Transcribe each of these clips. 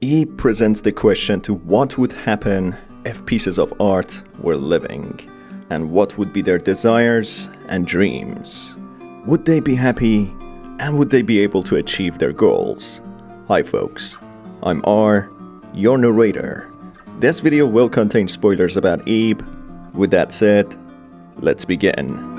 Ebe presents the question to what would happen if pieces of art were living, and what would be their desires and dreams. Would they be happy, and would they be able to achieve their goals? Hi folks, I'm R, your narrator. This video will contain spoilers about Ebe. With that said, let's begin.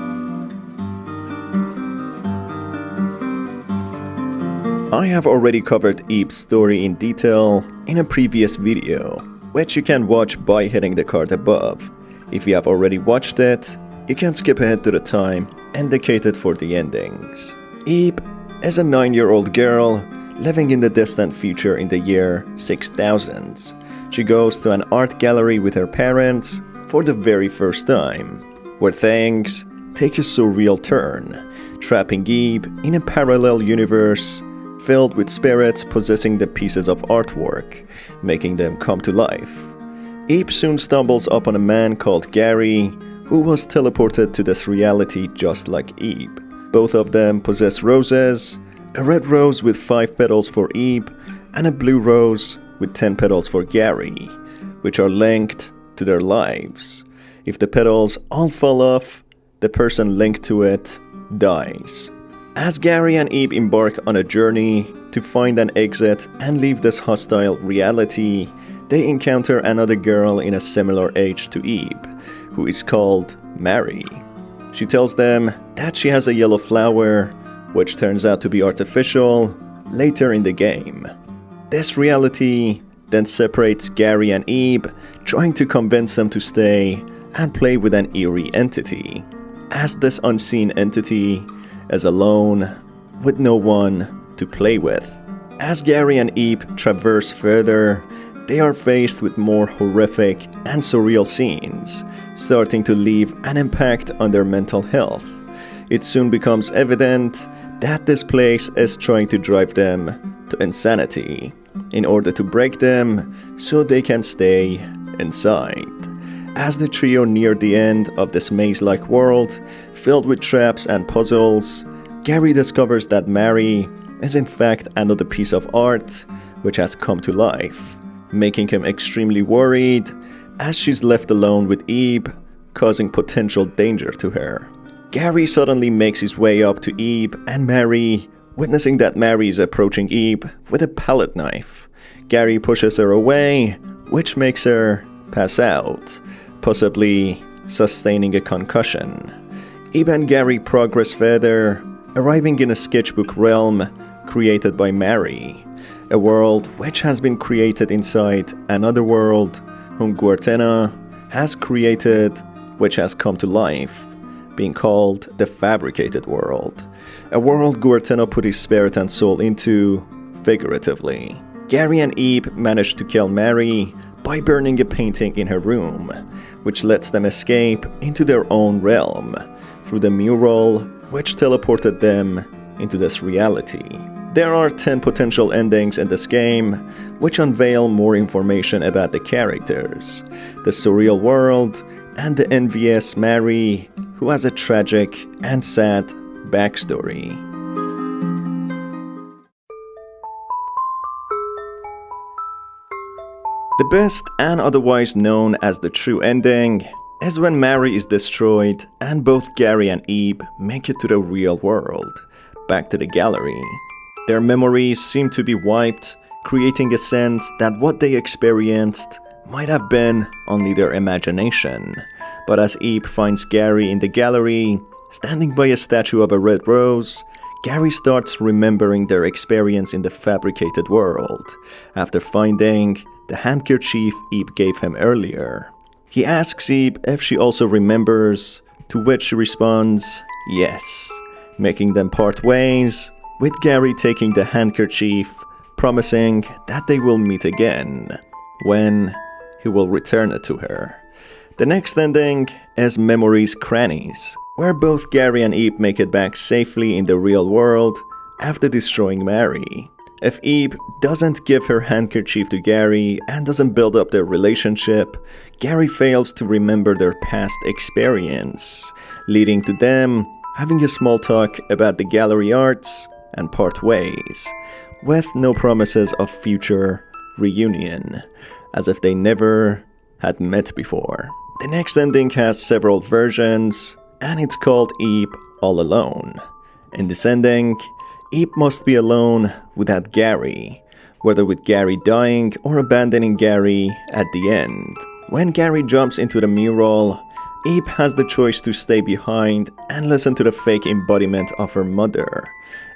I have already covered Ebe's story in detail in a previous video, which you can watch by hitting the card above. If you have already watched it, you can skip ahead to the time indicated for the endings. Ebe is a 9-year-old girl living in the distant future in the year 6000. She goes to an art gallery with her parents for the very first time, where things take a surreal turn, trapping Ebe in a parallel universe filled with spirits possessing the pieces of artwork, making them come to life. Ebe soon stumbles upon a man called Garry, who was teleported to this reality just like Ebe. Both of them possess roses, a red rose with 5 petals for Ebe, and a blue rose with 10 petals for Garry, which are linked to their lives. If the petals all fall off, the person linked to it dies. As Garry and Ebe embark on a journey to find an exit and leave this hostile reality, they encounter another girl in a similar age to Ebe, who is called Mary. She tells them that she has a yellow flower, which turns out to be artificial later in the game. This reality then separates Garry and Ebe, trying to convince them to stay and play with an eerie entity, as this unseen entity is alone with no one to play with. As Garry and Ebe traverse further, they are faced with more horrific and surreal scenes, starting to leave an impact on their mental health. It soon becomes evident that this place is trying to drive them to insanity in order to break them so they can stay inside. As the trio near the end of this maze-like world, filled with traps and puzzles, Garry discovers that Mary is in fact another piece of art which has come to life, making him extremely worried as she's left alone with Ebe, causing potential danger to her. Garry suddenly makes his way up to Ebe and Mary, witnessing that Mary is approaching Ebe with a palette knife. Garry pushes her away, which makes her pass out, possibly sustaining a concussion. Ebe and Garry progress further, arriving in a sketchbook realm created by Mary, a world which has been created inside another world whom Guartena has created, which has come to life, being called the Fabricated World, a world Guartena put his spirit and soul into, figuratively. Garry and Ebe manage to kill Mary by burning a painting in her room, which lets them escape into their own realm through the mural which teleported them into this reality. There are 10 potential endings in this game, which unveil more information about the characters, the surreal world, and the envious Mary, who has a tragic and sad backstory. The best and otherwise known as the true ending is when Mary is destroyed and both Garry and Ebe make it to the real world, back to the gallery. Their memories seem to be wiped, creating a sense that what they experienced might have been only their imagination. But as Ebe finds Garry in the gallery, standing by a statue of a red rose, Garry starts remembering their experience in the fabricated world, after finding the handkerchief Ebe gave him earlier. He asks Ebe if she also remembers, to which she responds, yes, making them part ways, with Garry taking the handkerchief, promising that they will meet again, when he will return it to her. The next ending is Memories Crannies, where both Garry and Ebe make it back safely in the real world after destroying Mary. If Ebe doesn't give her handkerchief to Garry and doesn't build up their relationship, Garry fails to remember their past experience, leading to them having a small talk about the gallery arts and part ways, with no promises of future reunion, as if they never had met before. The next ending has several versions, and it's called Eep All Alone. In this ending, Eep must be alone without Garry, whether with Garry dying or abandoning Garry at the end. When Garry jumps into the mural, Eep has the choice to stay behind and listen to the fake embodiment of her mother,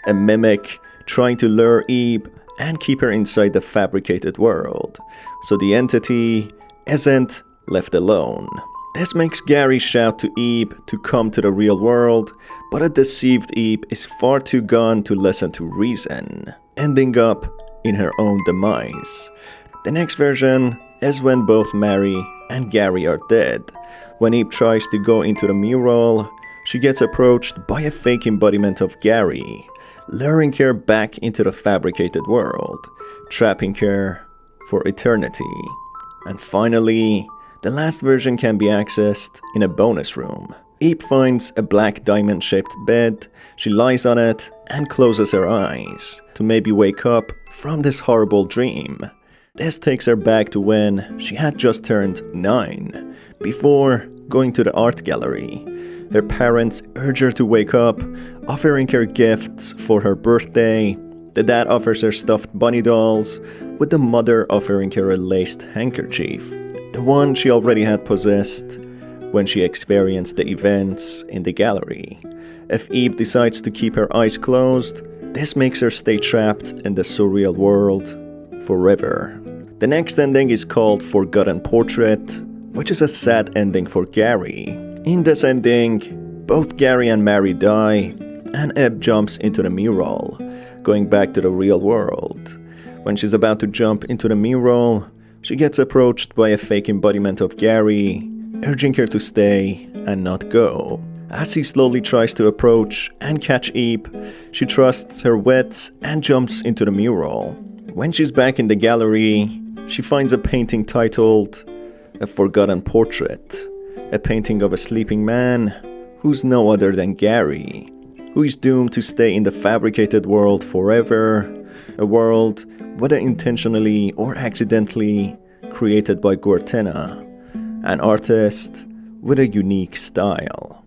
a mimic trying to lure Eep and keep her inside the fabricated world, so the entity isn't left alone. This makes Garry shout to Eep to come to the real world, but a deceived Eep is far too gone to listen to reason, ending up in her own demise. The next version is when both Mary and Garry are dead. When Eep tries to go into the mural, she gets approached by a fake embodiment of Garry, luring her back into the fabricated world, trapping her for eternity. And finally, the last version can be accessed in a bonus room. Eep finds a black diamond-shaped bed, she lies on it and closes her eyes to maybe wake up from this horrible dream. This takes her back to when she had just turned 9, before going to the art gallery. Her parents urge her to wake up, offering her gifts for her birthday. The dad offers her stuffed bunny dolls, with the mother offering her a laced handkerchief, the one she already had possessed when she experienced the events in the gallery. If Eep decides to keep her eyes closed, this makes her stay trapped in the surreal world forever. The next ending is called Forgotten Portrait, which is a sad ending for Garry. In this ending, both Garry and Mary die, and Eb jumps into the mural, going back to the real world. When she's about to jump into the mural, she gets approached by a fake embodiment of Garry, urging her to stay and not go. As he slowly tries to approach and catch Eep, she trusts her wits and jumps into the mural. When she's back in the gallery, she finds a painting titled A Forgotten Portrait, a painting of a sleeping man who's no other than Garry, who is doomed to stay in the fabricated world forever, a world, whether intentionally or accidentally, created by Gortena, an artist with a unique style.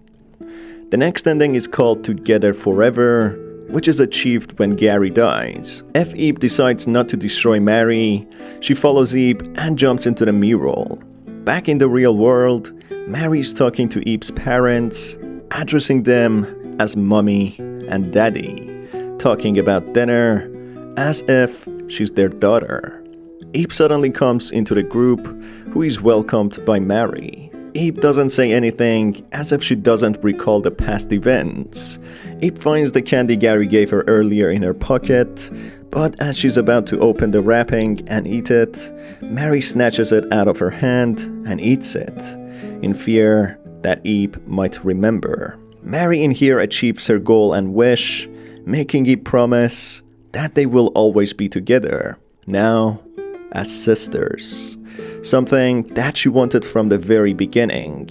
The next ending is called Together Forever, which is achieved when Garry dies. If Eep decides not to destroy Mary, she follows Eep and jumps into the mural. Back in the real world, Mary is talking to Eep's parents, addressing them as Mommy and Daddy, talking about dinner as if she's their daughter. Eep suddenly comes into the group, who is welcomed by Mary. Eep doesn't say anything, as if she doesn't recall the past events. Eep finds the candy Garry gave her earlier in her pocket, but as she's about to open the wrapping and eat it, Mary snatches it out of her hand and eats it, in fear that Eep might remember. Mary in here achieves her goal and wish, making Eep promise that they will always be together, now as sisters. Something that she wanted from the very beginning,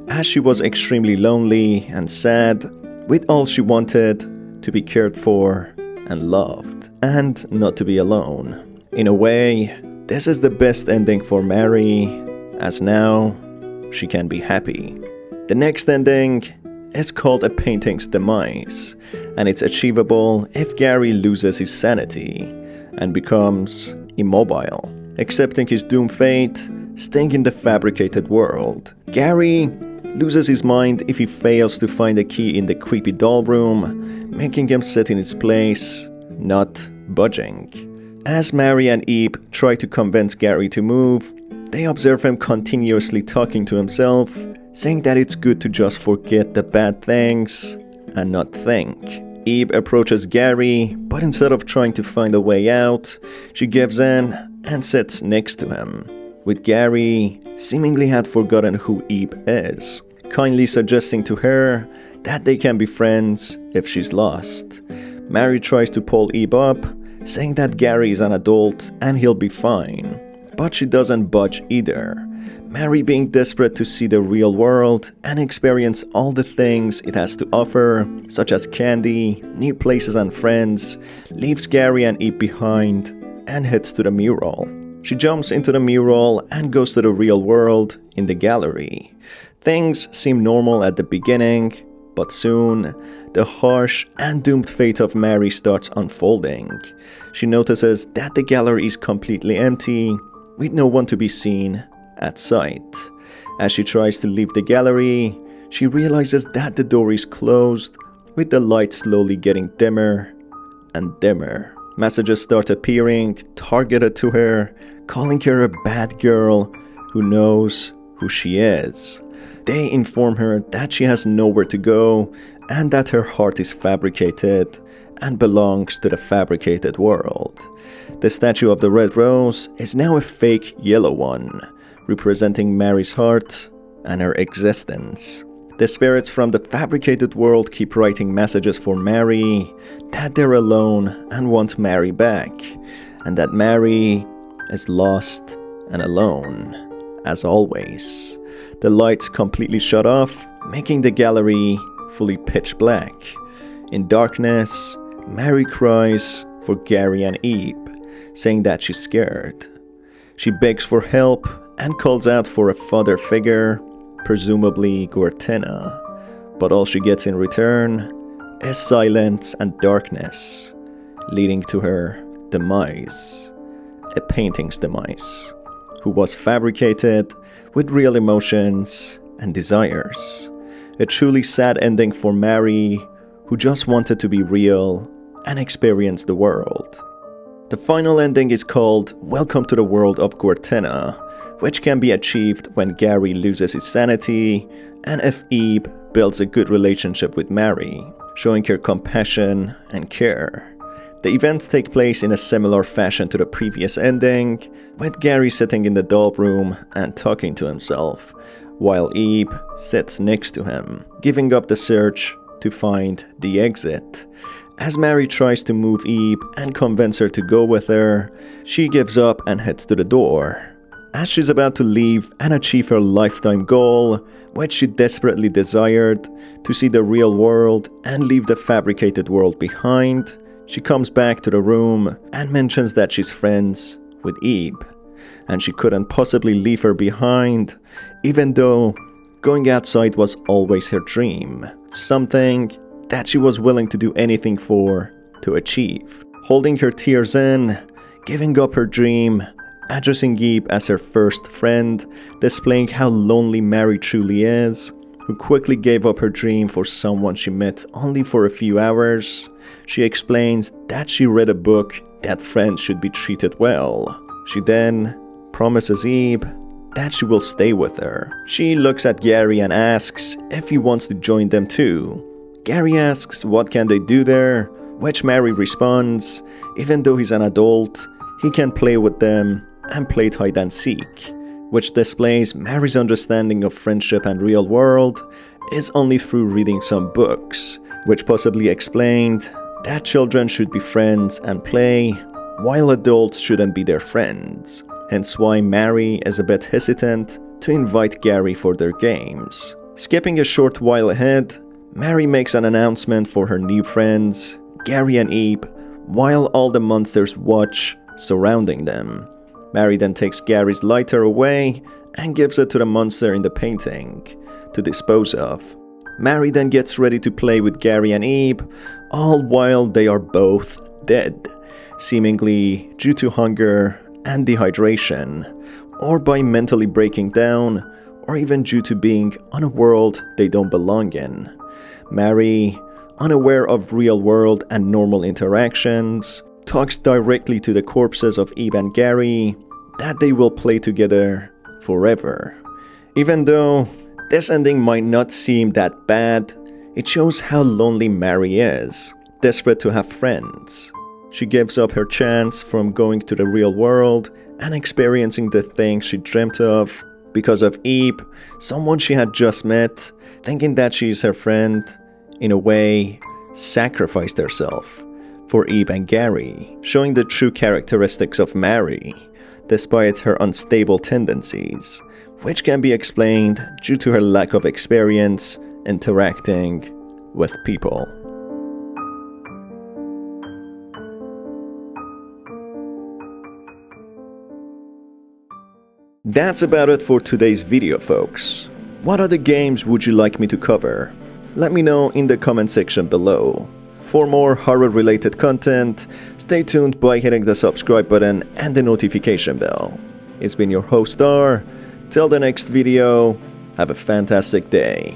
as she was extremely lonely and sad, with all she wanted to be cared for and loved, and not to be alone. In a way, this is the best ending for Mary, as now she can be happy. The next ending is called A Painting's Demise, and it's achievable if Garry loses his sanity and becomes immobile, accepting his doomed fate, staying in the fabricated world. Garry loses his mind if he fails to find a key in the creepy doll room, making him sit in his place, not budging. As Mary and Eep try to convince Garry to move, they observe him continuously talking to himself, saying that it's good to just forget the bad things and not think. Eep approaches Garry, but instead of trying to find a way out, she gives in and sits next to him, with Garry seemingly had forgotten who Eep is, kindly suggesting to her that they can be friends if she's lost. Mary tries to pull Eep up, saying that Garry is an adult and he'll be fine, but she doesn't budge either. Mary, being desperate to see the real world and experience all the things it has to offer, such as candy, new places and friends, leaves Garry and Eep behind and heads to the mural. She jumps into the mural and goes to the real world in the gallery. Things seem normal at the beginning, but soon, the harsh and doomed fate of Mary starts unfolding. She notices that the gallery is completely empty, with no one to be seen at sight. As she tries to leave the gallery, she realizes that the door is closed, with the light slowly getting dimmer and dimmer. Messages start appearing, targeted to her, calling her a bad girl who knows who she is. They inform her that she has nowhere to go and that her heart is fabricated and belongs to the fabricated world. The statue of the red rose is now a fake yellow one, representing Mary's heart and her existence. The spirits from the fabricated world keep writing messages for Mary that they're alone and want Mary back, and that Mary is lost and alone, as always. The lights completely shut off, making the gallery fully pitch black. In darkness, Mary cries for Garry and Eve, saying that she's scared. She begs for help and calls out for a father figure, presumably Gortina, but all she gets in return is silence and darkness, leading to her demise, a painting's demise, who was fabricated with real emotions and desires. A truly sad ending for Mary, who just wanted to be real and experience the world. The final ending is called Welcome to the World of Gortina, which can be achieved when Garry loses his sanity and if Eve builds a good relationship with Mary, showing her compassion and care. The events take place in a similar fashion to the previous ending, with Garry sitting in the doll room and talking to himself, while Eve sits next to him, giving up the search to find the exit. As Mary tries to move Eve and convince her to go with her, she gives up and heads to the door. As she's about to leave and achieve her lifetime goal, which she desperately desired, to see the real world and leave the fabricated world behind, she comes back to the room and mentions that she's friends with Eve, and she couldn't possibly leave her behind, even though going outside was always her dream, something that she was willing to do anything for to achieve. Holding her tears in, giving up her dream, addressing Eve as her first friend, displaying how lonely Mary truly is, who quickly gave up her dream for someone she met only for a few hours. She explains that she read a book that friends should be treated well. She then promises Eve that she will stay with her. She looks at Garry and asks if he wants to join them too. Garry asks what can they do there, which Mary responds, even though he's an adult, he can play with them and play hide and seek, which displays Mary's understanding of friendship and real world is only through reading some books, which possibly explained that children should be friends and play, while adults shouldn't be their friends, hence why Mary is a bit hesitant to invite Garry for their games. Skipping a short while ahead, Mary makes an announcement for her new friends, Garry and Eve, while all the monsters watch, surrounding them. Mary then takes Garry's lighter away and gives it to the monster in the painting to dispose of. Mary then gets ready to play with Garry and Eve, all while they are both dead, seemingly due to hunger and dehydration, or by mentally breaking down, or even due to being on a world they don't belong in. Mary, unaware of real world and normal interactions, talks directly to the corpses of Eve and Garry that they will play together forever. Even though this ending might not seem that bad, it shows how lonely Mary is, desperate to have friends. She gives up her chance from going to the real world and experiencing the things she dreamt of because of Eve, someone she had just met, thinking that she is her friend, in a way, sacrificed herself for Eve and Garry, showing the true characteristics of Mary, despite her unstable tendencies, which can be explained due to her lack of experience interacting with people. That's about it for today's video, folks. What other games would you like me to cover? Let me know in the comment section below. For more horror-related content, stay tuned by hitting the subscribe button and the notification bell. It's been your host R. Till the next video, have a fantastic day.